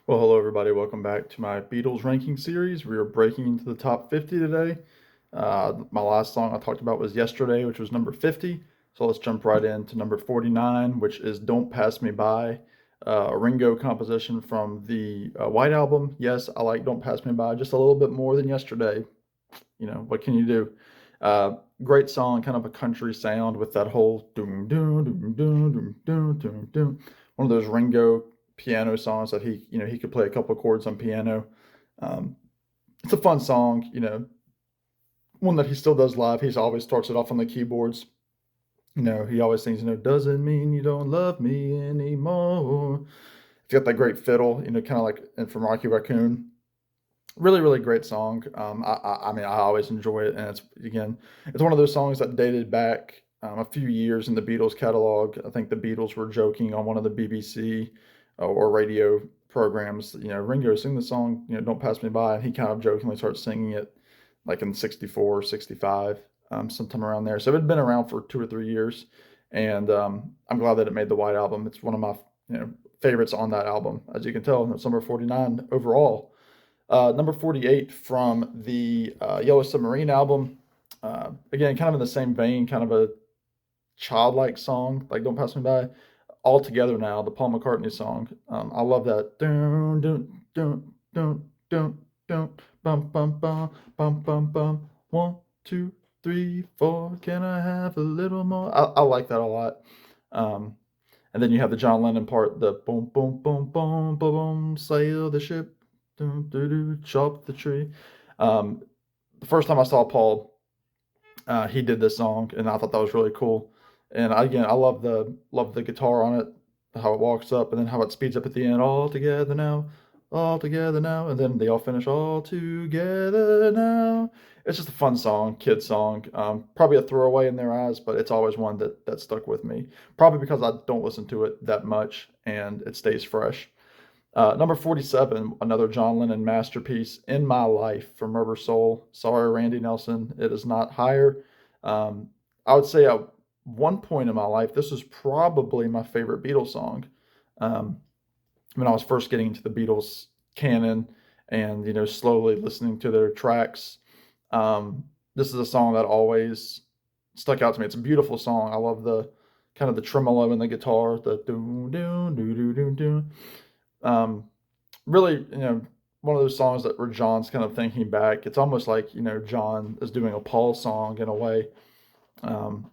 Well, hello everybody. Welcome back to my Beatles ranking series. We are breaking into the top 50 today. My last song I talked about was Yesterday, which was number 50. So let's jump right into number 49, which is Don't Pass Me By, a Ringo composition from the White Album. Yes, I like Don't Pass Me By just a little bit more than Yesterday. You know, what can you do? Great song, kind of a country sound with that whole doom doom doom doom doom doom doom doom. One of those Ringo piano songs that he could play a couple of chords on piano. Um, it's a fun song, one that he still does live. He's always starts it off on the keyboards. He always sings, doesn't mean you don't love me anymore. He's got that great fiddle, kind of like from Rocky Raccoon. Really, really great song. I mean, I always enjoy it, and it's one of those songs that dated back a few years in the Beatles catalog. I think the Beatles were joking on one of the BBC or radio programs. Ringo sing the song, "Don't Pass Me By," and he kind of jokingly starts singing it like in '64, '65, sometime around there. So it had been around for 2 or 3 years, and I'm glad that it made the White Album. It's one of my favorites on that album, as you can tell. It's number 49 overall. Number 48 from the Yellow Submarine album. Again, kind of in the same vein, kind of a childlike song, like "Don't Pass Me By." All Together Now, the Paul McCartney song. I love that. Dun, dun, dun, dun, dun, dun, bum, bum, bum, bum, bum, bum. 1, 2, 3, 4. Can I have a little more? I like that a lot. Um, and then you have the John Lennon part, the boom, boom, boom, boom, boom, boom, sail the ship, doo, doo, doo, chop the tree. Um, the first time I saw Paul, he did this song, and I thought that was really cool. And again, I love the guitar on it, how it walks up, and then how it speeds up at the end. All together now, and then they all finish all together now. It's just a fun song, kid song. Probably a throwaway in their eyes, but it's always one that stuck with me. Probably because I don't listen to it that much, and it stays fresh. Number 47, another John Lennon masterpiece, "In My Life" from Rubber Soul. Sorry, Randy Nelson, it is not higher. Um, I would say at one point in my life, this was probably my favorite Beatles song. Um, when I was first getting into the Beatles canon and, slowly listening to their tracks, this is a song that always stuck out to me. It's a beautiful song. I love the kind of the tremolo in the guitar, the doo doo doo doo doo doo. Um, Really, one of those songs that where John's kind of thinking back. It's almost like, John is doing a Paul song in a way. Um,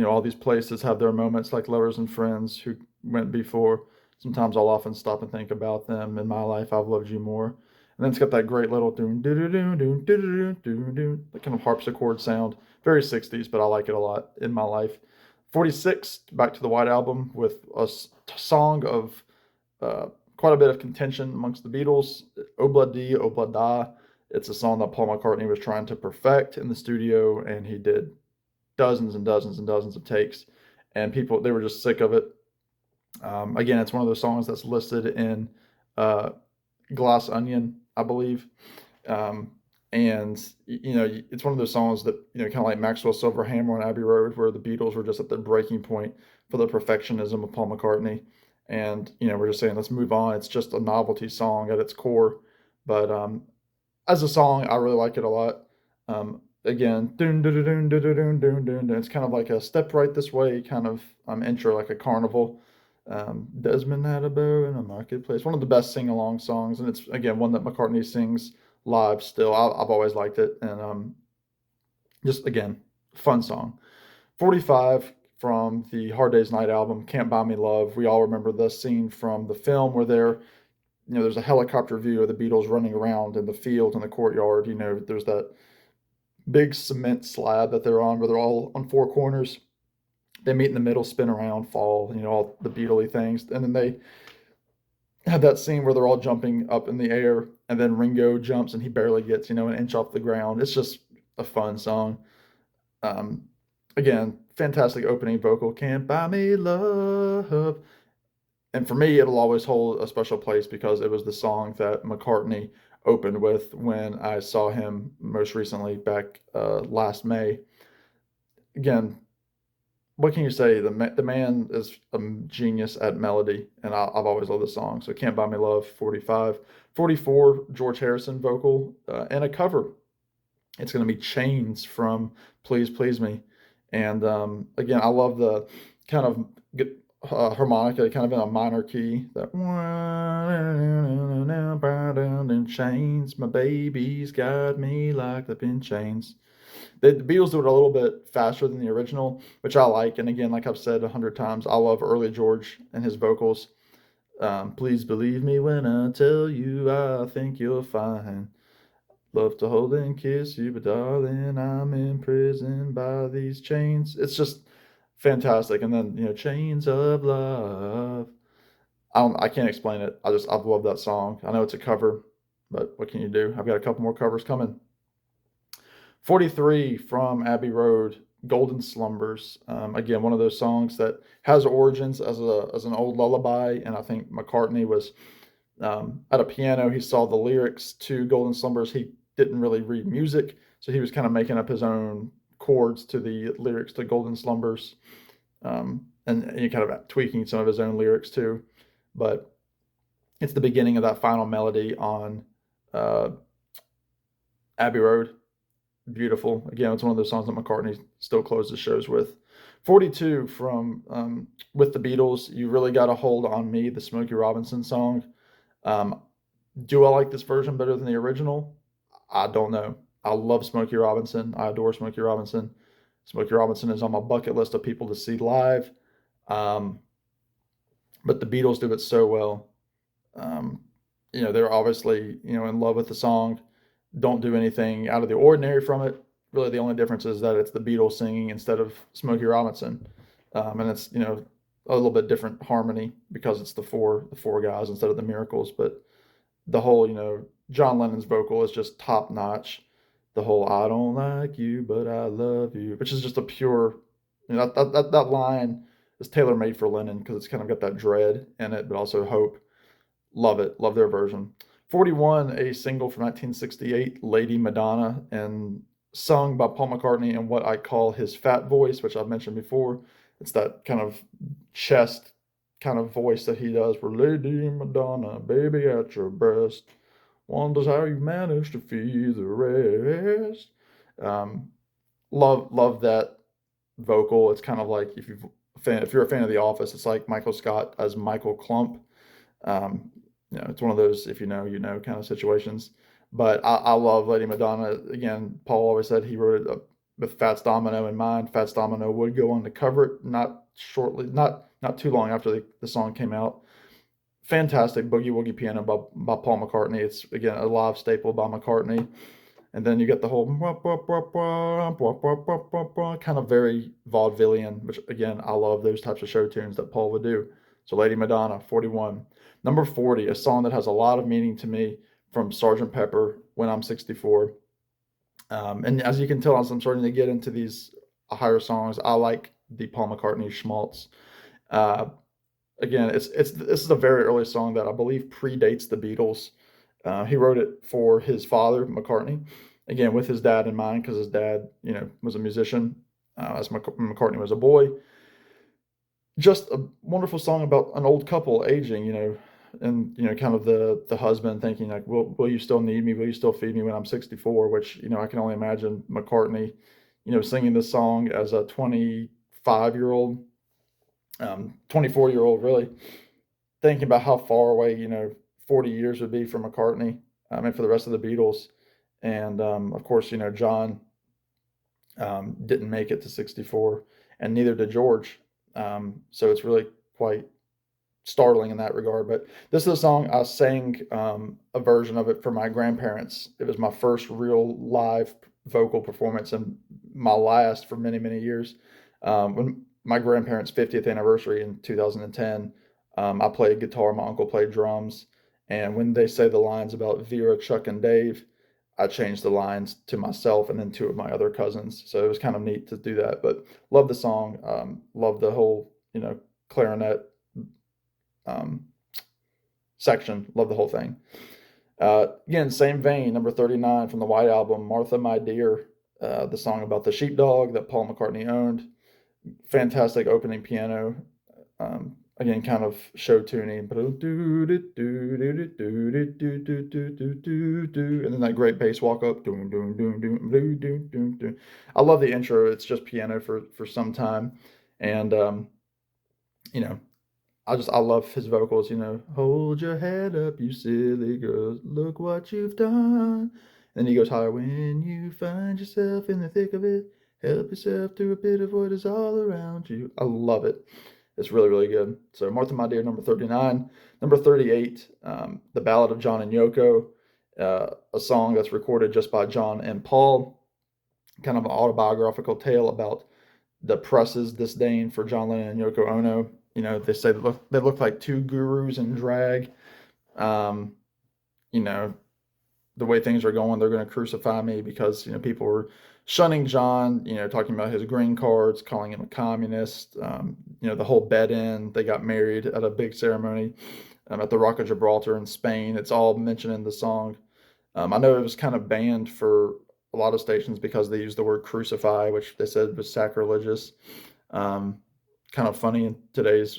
all these places have their moments like lovers and friends who went before. Sometimes I'll often stop and think about them. In my life, I've loved you more. And then it's got that great little doom doo doo doo doo doo doo doo doo, that kind of harpsichord sound. Very 60s, but I like it a lot. In my life. 46, back to the White Album with a song of uh, quite a bit of contention amongst the Beatles. Obla Di, Obla Da. It's a song that Paul McCartney was trying to perfect in the studio, and he did dozens and dozens and dozens of takes, and people they were just sick of it. Again, it's one of those songs that's listed in uh, Glass Onion, I believe. Um, and it's one of those songs that kind of like Maxwell Silverhammer on Abbey Road, where the Beatles were just at the breaking point for the perfectionism of Paul McCartney, and we're just saying let's move on. It's just a novelty song at its core, but as a song, I really like it a lot. Again, dun, dun, dun, dun, dun, dun, dun, dun, dun. It's kind of like a "Step Right This Way" kind of intro, like a carnival. Desmond had a bear in a marketplace. One of the best sing along songs, and it's again one that McCartney sings live still. I've always liked it, and just again, fun song. 45 from the Hard Day's Night album, "Can't Buy Me Love." We all remember the scene from the film where there's a helicopter view of the Beatles running around in the field in the courtyard. There's that big cement slab that they're on where they're all on four corners. They meet in the middle, spin around, fall, all the Beatley things. And then they have that scene where they're all jumping up in the air, and then Ringo jumps and he barely gets, an inch off the ground. It's just a fun song. Um, Again, fantastic opening vocal. "Can't Buy Me Love." And for me, it'll always hold a special place because it was the song that McCartney opened with when I saw him most recently back last May. Again, what can you say? The man is a genius at melody, and I've always loved the song. So "Can't Buy Me Love," 45, 44. George Harrison vocal and a cover. It's going to be Chains from "Please Please Me," and again, I love the kind of harmonica, kind of in a minor key. That in chains, my baby's got me locked up in chains. The Beatles do it a little bit faster than the original, which I like. And again, like I've said 100 times, I love early George and his vocals. Please believe me when I tell you I think you're fine. Love to hold and kiss you, but darling, I'm imprisoned by these chains. It's just fantastic. And then, chains of love. I can't explain it. I've loved that song. I know it's a cover, but what can you do? I've got a couple more covers coming. 43 from Abbey Road, Golden Slumbers. Again, one of those songs that has origins as an old lullaby, and I think McCartney was at a piano. He saw the lyrics to Golden Slumbers. He didn't really read music, so he was kind of making up his own chords to the lyrics to Golden Slumbers, and he kind of tweaking some of his own lyrics too. But it's the beginning of that final melody on uh, Abbey Road. Beautiful. Again, it's one of those songs that McCartney still closes shows with. 42 from with the Beatles, You Really Got a Hold on Me, the Smokey Robinson song. Um, do I like this version better than the original? I don't know. I love Smokey Robinson. I adore Smokey Robinson. Smokey Robinson is on my bucket list of people to see live. Um, but the Beatles do it so well. Um, they're obviously, in love with the song, don't do anything out of the ordinary from it. Really, the only difference is that it's the Beatles singing instead of Smokey Robinson, and it's a little bit different harmony because it's the four guys instead of the Miracles. But the whole John Lennon's vocal is just top notch. The whole "I don't like you, but I love you," which is just a pure that line is tailor made for Lennon because it's kind of got that dread in it, but also hope. Love it. Love their version. 41, a single from 1968, Lady Madonna, and sung by Paul McCartney in what I call his fat voice, which I've mentioned before. It's that kind of chest kind of voice that he does for Lady Madonna, baby at your breast. Wonders how you manage to feed the rest. Um, love that vocal. It's kind of like if you're a fan of The Office, it's like Michael Scott as Michael Clump. Um, it's one of those if you know, kind of situations. But I love Lady Madonna. Again, Paul always said he wrote it with Fats Domino in mind. Fats Domino would go on to cover it not too long after the song came out. Fantastic boogie woogie piano by Paul McCartney. It's again a live staple by McCartney. And then you get the whole kind of very vaudevillian, which again, I love those types of show tunes that Paul would do. So Lady Madonna, 41. Number 40, a song that has a lot of meaning to me from Sgt. Pepper, When I'm 64. And as you can tell, as I'm starting to get into these higher songs, I like the Paul McCartney schmaltz. Uh, Again, this is a very early song that I believe predates the Beatles. He wrote it for his father, McCartney, again with his dad in mind because his dad, was a musician as McCartney was a boy. Just a wonderful song about an old couple aging, and kind of the husband thinking like, will you still need me? Will you still feed me when I'm 64? Which I can only imagine McCartney, singing this song as a 25-year-old, 24-year-old really, thinking about how far away 40 years would be for McCartney, and for the rest of the Beatles, and of course John didn't make it to 64, and neither did George. So it's really quite startling in that regard. But this is a song I sang a version of it for my grandparents. It was my first real live vocal performance and my last for many, many years. When my grandparents' 50th anniversary in 2010, I played guitar, my uncle played drums. And when they say the lines about Vera, Chuck, and Dave, I changed the lines to myself and then two of my other cousins. So it was kind of neat to do that. But love the song. Love the whole, clarinet um, section. Love the whole thing. Again, same vein, number 39 from the White Album, Martha, My Dear, the song about the sheepdog that Paul McCartney owned. Fantastic opening piano. Again, kind of show tuning. And then that great bass walk up. I love the intro. It's just piano for some time. And, you know, I love his vocals, hold your head up, you silly girls, look what you've done. And then he goes higher, when you find yourself in the thick of it, help yourself through a bit of what is all around you. I love it. It's really, really good. So Martha, My Dear, number 39. Number 38, The Ballad of John and Yoko, a song that's recorded just by John and Paul, kind of an autobiographical tale about the press's disdain for John Lennon and Yoko Ono. They say they look like two gurus in drag. Um, you know, the way things are going, they're going to crucify me because people were shunning John. Talking about his green cards, calling him a communist. The whole bed-in. They got married at a big ceremony at the Rock of Gibraltar in Spain. It's all mentioned in the song. I know it was kind of banned for a lot of stations because they used the word crucify, which they said was sacrilegious. Um, Kind of funny in today's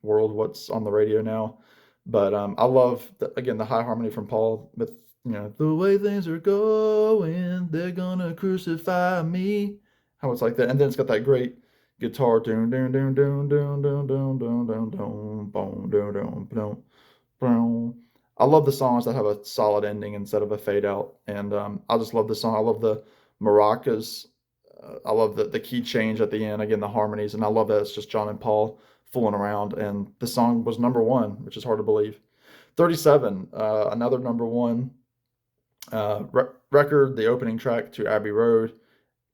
world, what's on the radio now. But I love again the high harmony from Paul with the way things are going, they're gonna crucify me. How it's like that, and then it's got that great guitar doom doom doom doom doom doom doom doom doom doom boom doom doom doom boom. I love the songs that have a solid ending instead of a fade out, and I just love the song. I love the maracas. I love the key change at the end. Again, the harmonies, and I love that it's just John and Paul fooling around. And the song was number one, which is hard to believe. 37, another number one record, the opening track to Abbey Road,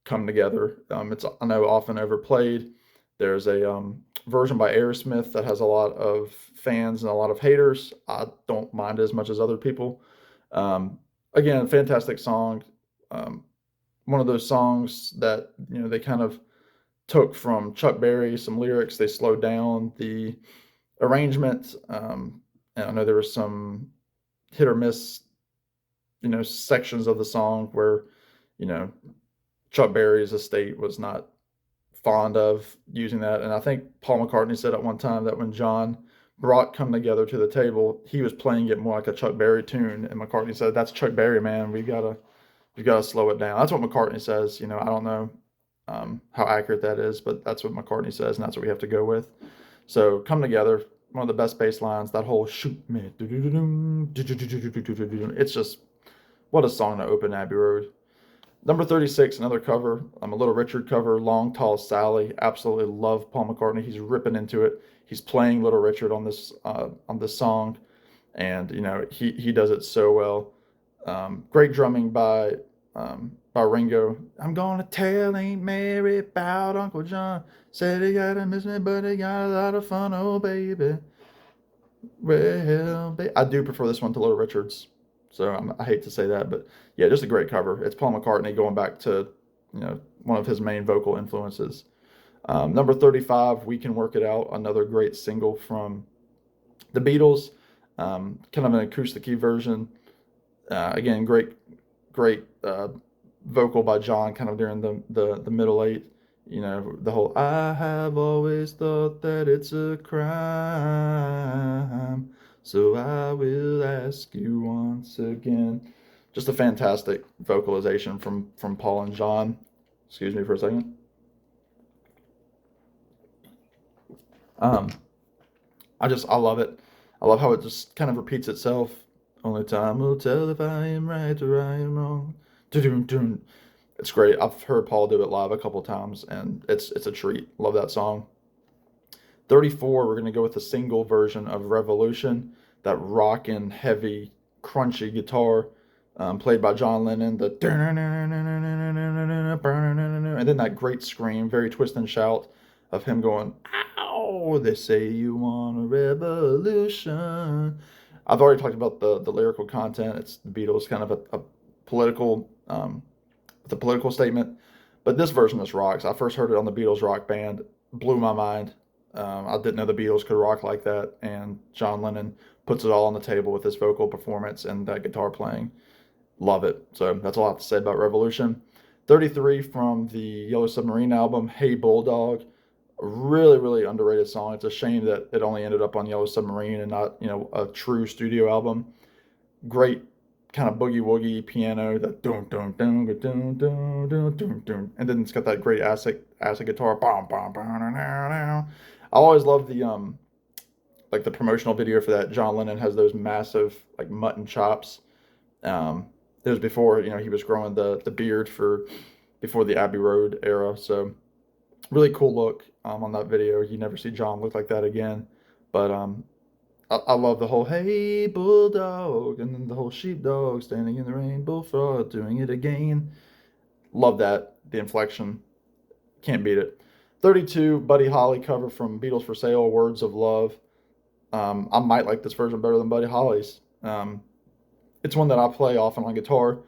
Come Together. It's, I know, often overplayed. There's a version by Aerosmith that has a lot of fans and a lot of haters. I don't mind it as much as other people. Again, fantastic song. One of those songs that they kind of took from Chuck Berry, some lyrics. They slowed down the arrangement. And I know there was some hit or miss, sections of the song where, you know, Chuck Berry's estate was not fond of using that. And I think Paul McCartney said at one time that when John brought Come Together to the table, he was playing it more like a Chuck Berry tune. And McCartney said, "That's Chuck Berry, man. We gotta slow it down." That's what McCartney says. I don't know how accurate that is, but that's what McCartney says, and that's what we have to go with. So Come Together, one of the best bass lines. That whole shoot me, it's just what a song to open Abbey Road. Number 36, another cover. A Little Richard cover, Long Tall Sally. Absolutely love Paul McCartney. He's ripping into it. He's playing Little Richard on this song, and he does it so well. Great drumming by Ringo. I'm gonna tell Aunt Mary about Uncle John. Said he gotta miss me, but he got a lot of fun, oh baby. Well, I do prefer this one to Little Richard's. So I hate to say that, but yeah, just a great cover. It's Paul McCartney going back to one of his main vocal influences. Number 35, We Can Work It Out, another great single from the Beatles. Kind of an acoustic version. Again, great vocal by John, kind of during the middle eight. The whole "I have always thought that it's a crime, so I will ask you once again." Just a fantastic vocalization from Paul and John. Excuse me for a second. Um, I love it. I love how it just kind of repeats itself. Only time will tell if I am right or I am wrong. Doo-doo-doo. It's great. I've heard Paul do it live a couple times, and it's a treat. Love that song. 34, we're going to go with the single version of Revolution, that rockin', heavy, crunchy guitar played by John Lennon, and then that great scream, very twist and shout of him going, "Ow, they say you want a revolution." I've already talked about the lyrical content. It's the Beatles, kind of a political, with a political statement. But this version just rocks. I first heard it on the Beatles Rock Band, blew my mind. I didn't know the Beatles could rock like that, and John Lennon puts it all on the table with his vocal performance and that guitar playing. Love it. So that's all I have to say about Revolution. 33 from the Yellow Submarine album, Hey Bulldog. A really, really underrated song. It's a shame that it only ended up on Yellow Submarine and not, a true studio album. Great kind of boogie woogie piano, that dun dun dun dun dun dun dun dun, and then it's got that great acid guitar. Bum, bum, bum, I always love the like the promotional video for that. John Lennon has those massive like mutton chops. It was before he was growing the beard for before the Abbey Road era. So really cool look on that video. You never see John look like that again. But I love the whole "Hey Bulldog" and then the whole "Sheepdog standing in the rain, bullfrog doing it again." Love that, the inflection. Can't beat it. 32, Buddy Holly cover from Beatles for Sale, "Words of Love." I might like this version better than Buddy Holly's. It's one that I play often on guitar.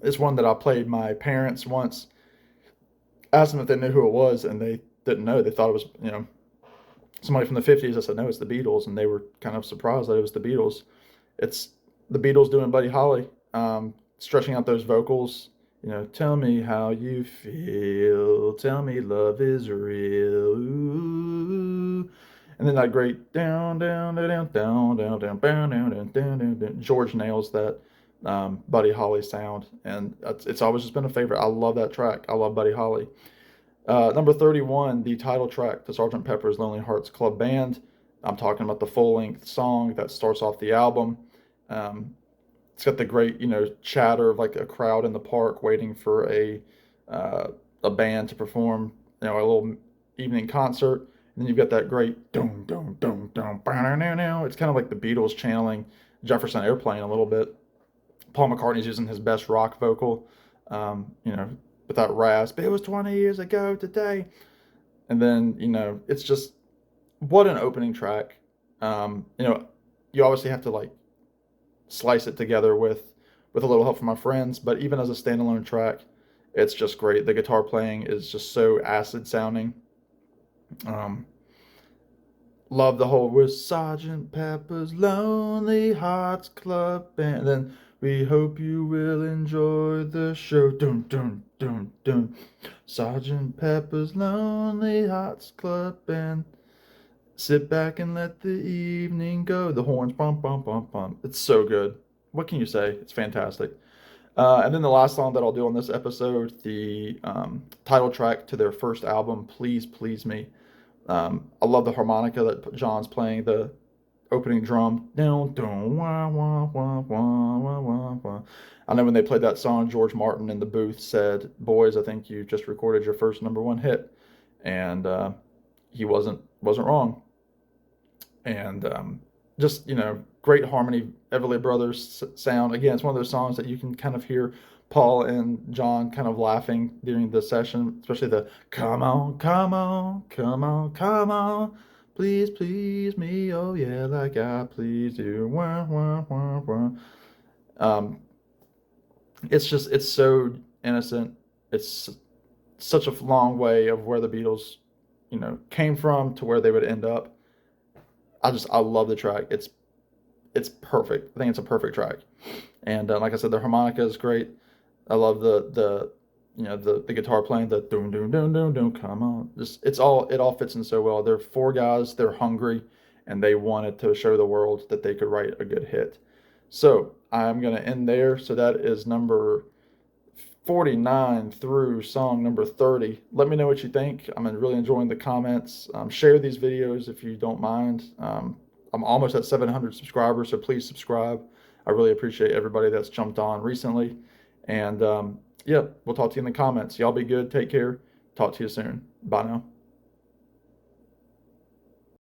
It's one that I played my parents once. Asked them if they knew who it was, and they didn't know. They thought it was, somebody from the 50s. I said, no, it's the Beatles, and they were kind of surprised that it was the Beatles. It's the Beatles doing Buddy Holly, stretching out those vocals. Tell me how you feel. Tell me love is real. Ooh. And then that great down, down, down, down, down, down, down, down, down, down, down, down. George nails that Buddy Holly sound, and it's always just been a favorite. I love that track. I love Buddy Holly. Number 31, the title track to Sgt. Pepper's Lonely Hearts Club Band. I'm talking about the full-length song that starts off the album. It's got the great, chatter of like a crowd in the park waiting for a band to perform, a little evening concert. And then you've got that great dum dum dum dum. It's kind of like the Beatles channeling Jefferson Airplane a little bit. Paul McCartney's using his best rock vocal, with that rasp. It was 20 years ago today. And then, it's just what an opening track. You obviously have to like slice it together with a little help from my friends, but even as a standalone track, it's just great. The guitar playing is just so acid sounding. Love the whole "We're Sergeant Pepper's Lonely Hearts Club Band." And then "We hope you will enjoy the show." Dun dun dun dun. Sergeant Pepper's Lonely Hearts Club Band. Sit back and let the evening go. The horns, bump bump bump bump. It's so good. What can you say? It's fantastic. And then the last song that I'll do on this episode, the title track to their first album, "Please Please Me." I love the harmonica that John's playing, the opening drum. Down, down, wah, wah, wah, wah, wah, wah, wah. I know when they played that song, George Martin in the booth said, "Boys, I think you just recorded your first #1 hit," and he wasn't wrong. And just great harmony, Everly Brothers sound. Again, it's one of those songs that you can kind of hear Paul and John kind of laughing during the session, especially the "Come on, come on, come on, come on, please please me, oh yeah, like I please you." Wah, wah, wah, wah. It's so innocent. It's such a long way of where the Beatles came from to where they would end up. I love the track. It's perfect. I think it's a perfect track. And like I said, the harmonica is great. I love the guitar playing, the doom doom doom doom doom. Come on, just it all fits in so well. They're four guys. They're hungry, and they wanted to show the world that they could write a good hit. So I'm gonna end there. So that is number 49 through song number 30. Let me know what you think. I'm really enjoying the comments. Share these videos if you don't mind. I'm almost at 700 subscribers, so please subscribe. I really appreciate everybody that's jumped on recently. And yeah, we'll talk to you in the comments. Y'all be good. Take care. Talk to you soon. Bye now.